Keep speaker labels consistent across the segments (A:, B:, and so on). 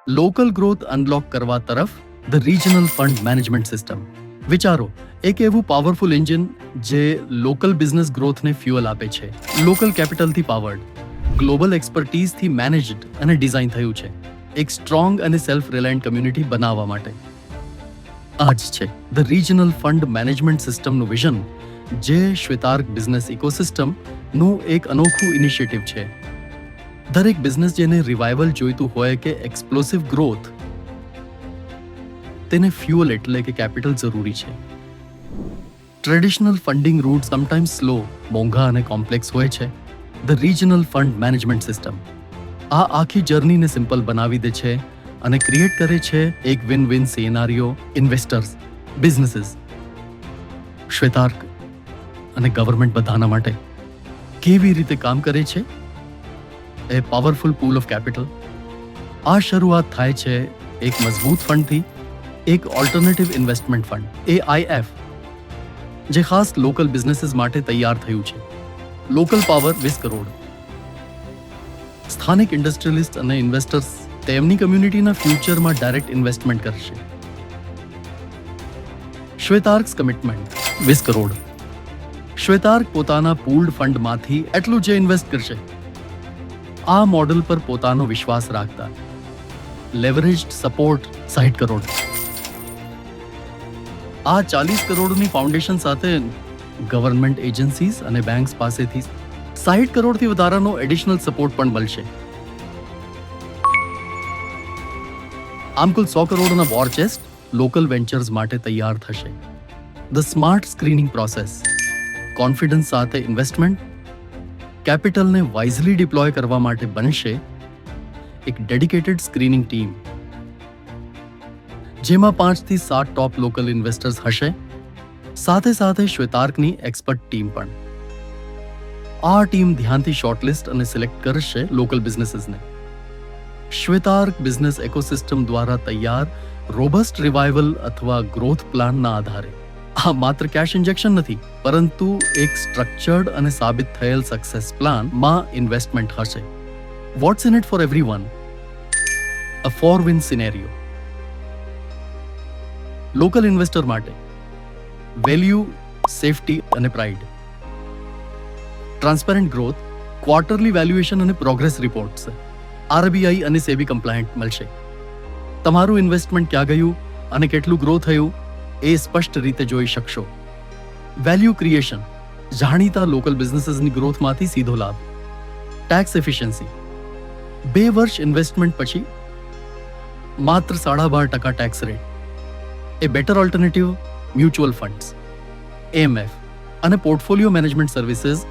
A: Local growth unlock કરવા તરફ the regional fund management system. વિચારો, એક એવું પાવરફુલ એન્જિન જે લોકલ બિઝનેસ ગ્રોથને ફ્યુઅલ આપે છે. લોકલ કેપિટલથી પાવર્ડ, ગ્લોબલ એક્સપર્ટીઝથી મેનેજડ અને ડિઝાઇન થયું છે એક સ્ટ્રોંગ અને સેલ્ફ રિલાયન્ટ કમ્યુનિટી બનાવવા માટે. આ જ છે ધ રિજનલ ફંડ મેનેજમેન્ટ સિસ્ટમનું વિઝન, જે શ્વેતાર્ક બિઝનેસ ઇકોસિસ્ટમનું એક અનોખું ઇનિશિયેટિવ છે. દરેક બિઝનેસ જેને રિવાઇવલ જોઈતું હોય કે એક્સપ્લોસિવ ગ્રોથ, તેને ફ્યુઅલ એટલે કે કેપિટલ જરૂરી છે. Traditional funding route sometimes slow, મોંઘા અને કોમ્પ્લેક્સ હોય છે. The regional fund management system આ આખી જર્નીને સિમ્પલ બનાવી દે છે અને ક્રિએટ કરે છે એક win win scenario investors, businesses, Shwetark અને ગવર્મેન્ટ બધાના માટે. કેવી રીતે કામ કરે છે? A powerful pool of capital. આ શરૂઆત થાય છે એક મજબૂત ફંડથી, એક ઓલ્ટરનેટિવ ઇન્વેસ્ટમેન્ટ ફંડ AIF, જે ખાસ લોકલ બિઝનેસીસ માટે તૈયાર થયું છે. Local power 20 crore. સ્થાનિક ઇન્ડસ્ટ્રીયલિસ્ટ અને ઇન્વેસ્ટર્સ તેમની કમ્યુનિટીના ફ્યુચરમાં ડાયરેક્ટ ઇન્વેસ્ટમેન્ટ કરશે. શ્વેતાર્ક્સ કમિટમેન્ટ 20 કરોડ. શ્વેતાર્ક પોતાના પૂલ્ડ ફંડમાંથી એટલું જ ઇન્વેસ્ટ કરશે. આ મોડલ પર પોતાનો વિશ્વાસ રાખતા લેવરેજ્ડ સપોર્ટ 60 કરોડ. આ 40 કરોડની ફાઉન્ડેશન સાથે ગવર્મેન્ટ એજન્સીઝ અને બેંક્સ પાસેથી 60 કરોડથી વધારાનો એડિશનલ સપોર્ટ પણ મળશે. આમ કુલ 100 કરોડના વોર ચેસ્ટ લોકલ વેન્ચર્સ માટે તૈયાર થશે. The smart screening process, confidence સાથે ઇન્વેસ્ટમેન્ટ, કેપિટલને વાઇઝલી ડિપ્લોય કરવા માટે બનશે એક ડેડિકેટેડ સ્ક્રીનિંગ ટીમ, જેમાં 5 થી 7 ટોપ લોકલ ઇન્વેસ્ટર્સ હશે, સાથે સાથે શ્વેતાર્કની એક્સપર્ટ ટીમ પણ. આ ટીમ ધ્યાનથી શોર્ટલિસ્ટ અને સિલેક્ટ કરશે લોકલ બિઝનેસીસને. શ્વેતાર્ક બિઝનેસ ઇકોસિસ્ટમ દ્વારા તૈયાર રોબસ્ટ રિવાઇવલ અથવા ગ્રોથ પ્લાનના આધારે. આ માત્ર કેશ ઇન્જેક્શન નથી, પરંતુ એક સ્ટ્રક્ચર્ડ અને સાબિત થયેલ સક્સેસ પ્લાનમાં ઇન્વેસ્ટમેન્ટ હશે. What's in it for everyone? A 4-win scenario. Local investor માટે વેલ્યુ, સેફટી અને pride. Transparent growth, quarterly valuation અને પ્રોગ્રેસ રિપોર્ટ્સ, RBI અને સેબી કમ્પ્લાયન્ટ મળશે. તમારું ઇન્વેસ્ટમેન્ટ ક્યાં ગયું અને કેટલું ગ્રો થયું એ સ્પષ્ટ રીતે જોઈ શકશો. વેલ્યુ ક્રિએશન, જાણીતા લોકલ બિઝનેસીસની ગ્રોથમાંથી સીધો લાભ. ટેક્સ એફિશિયન્સી, 2 વર્ષ ઇન્વેસ્ટમેન્ટ પછી માત્ર 12.5% tax rate. A better alternative mutual funds, AMF અને પોર્ટફોલિયો મેનેજમેન્ટ સર્વિસીસ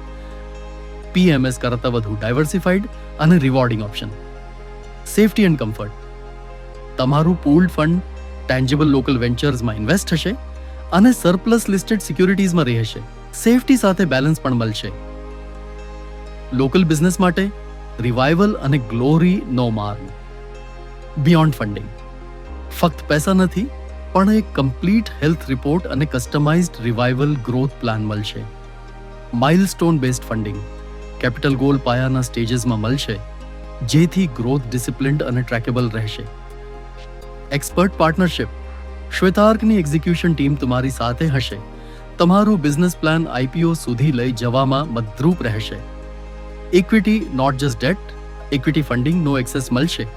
A: PMS કરતાં વધુ ડાયવર્સિફાઈડ અને rewarding option. Safety and comfort, તમારું પૂલ્ડ ફંડ ટેન્જિબલ લોકલ વેન્ચર્સમાં ઇન્વેસ્ટ થશે અને સરપ્લસ લિસ્ટેડ સિક્યુરિટીઝમાં રહેશે. સેફટી સાથે બેલેન્સ પણ મળશે. લોકલ બિઝનેસ માટે રિવાઇવલ અને ગ્લોરી નો માર્ગ. બિયોન્ડ ફંડિંગ, ફક્ત પૈસા નથી, પણ એક કમ્પ્લીટ હેલ્થ રિપોર્ટ અને કસ્ટમાઇઝ્ડ રિવાઇવલ ગ્રોથ પ્લાન મળશે. Milestone based funding, capital goal પાયાના સ્ટેજીસમાં મળશે, જેથી ગ્રોથ ડિસિપ્લિન્ડ અને ટ્રેકેબલ રહેશે. એક્સપર્ટ પાર્ટનરશિપ, શ્વેતાર્કની એક્ઝિક્યુશન ટીમ તમારી સાથે હશે, તમારું બિઝનેસ પ્લાન IPO સુધી લઈ જવામાં મદદરૂપ રહેશે. Equity, not just debt, equity funding નો એક્સેસ મળશે.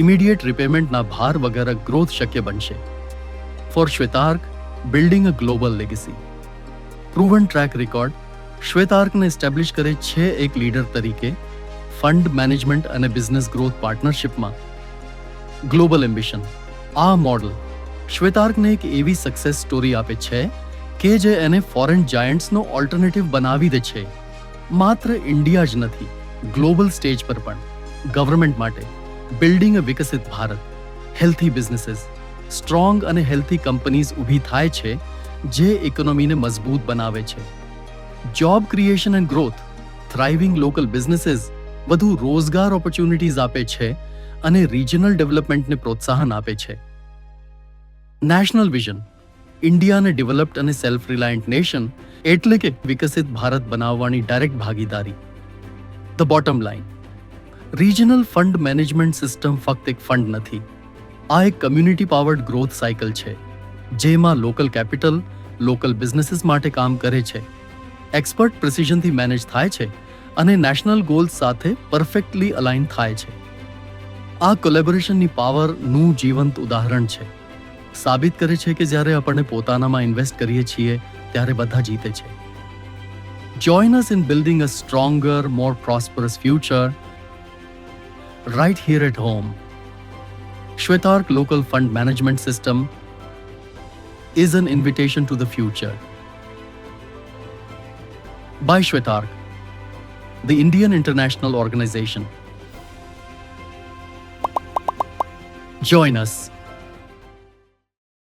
A: ઇમિડિયેટ રિપેમેન્ટના ભાર વગર ગ્રોથ શક્ય બનશે. For Shwetark, building a global legacy. Proven track record શ્વેતાર્કને એસ્ટેબ્લિશ કરે છે એક લીડર તરીકે ફંડ મેનેજમેન્ટ અને બિઝનેસ ગ્રોથ પાર્ટનરશિપમાં. ગ્લોબલ એમ્બિશન, આ મોડલ શ્વેતાર્કને એક એવી સક્સેસ સ્ટોરી આપે છે કે જે એને ફોરેન જાયન્ટ્સનો ઓલ્ટરનેટિવ બનાવી દે છે. માત્ર ઇન્ડિયા જ નથી, ગ્લોબલ સ્ટેજ પર પણ. ગવર્મેન્ટ માટે બિલ્ડિંગ અ વિકસિત ભારત, હેલ્થી બિઝનેસીસ, સ્ટ્રોંગ અને હેલ્થી કંપનીઝ ઊભી થાય છે જે ઇકોનોમીને મજબૂત બનાવે છે. Job creation and growth, thriving local businesses વધુ રોજગાર ઓપોર્ચ્યુનિટીઝ આપે છે અને રિજનલ ડેવલપમેન્ટને પ્રોત્સાહન આપે છે. નેશનલ વિઝન, ઇન્ડિયાને ડેવલપ્ડ અને સેલ્ફ રિલાયન્ટ નેશન એટલે કે વિકસિત ભારત બનાવવાની ડાયરેક્ટ ભાગીદારી. The bottom line, regional fund management system ફક્ત એક ફંડ નથી, આ એક કમ્યુનિટી પાવર્ડ ગ્રોથ સાયકલ છે, જેમાં લોકલ કેપિટલ લોકલ બિઝનેસીસ માટે કામ કરે છે, એક્સપર્ટ પ્રિસિઝનથી મેનેજ થાય છે અને નેશનલ ગોલ્સ સાથે પરફેક્ટલી અલાઇન થાય છે. આ કોલેબોરેશનની પાવરનું જીવંત ઉદાહરણ છે. સાબિત કરે છે કે જ્યારે આપણે પોતાનામાં ઇન્વેસ્ટ કરીએ છીએ ત્યારે બધા જીતે છે. Join us in building a stronger, more prosperous future right here at home. Shwetark Local Fund Management System is an invitation to the future. By Shwetark, the Indian International Organization. Join us.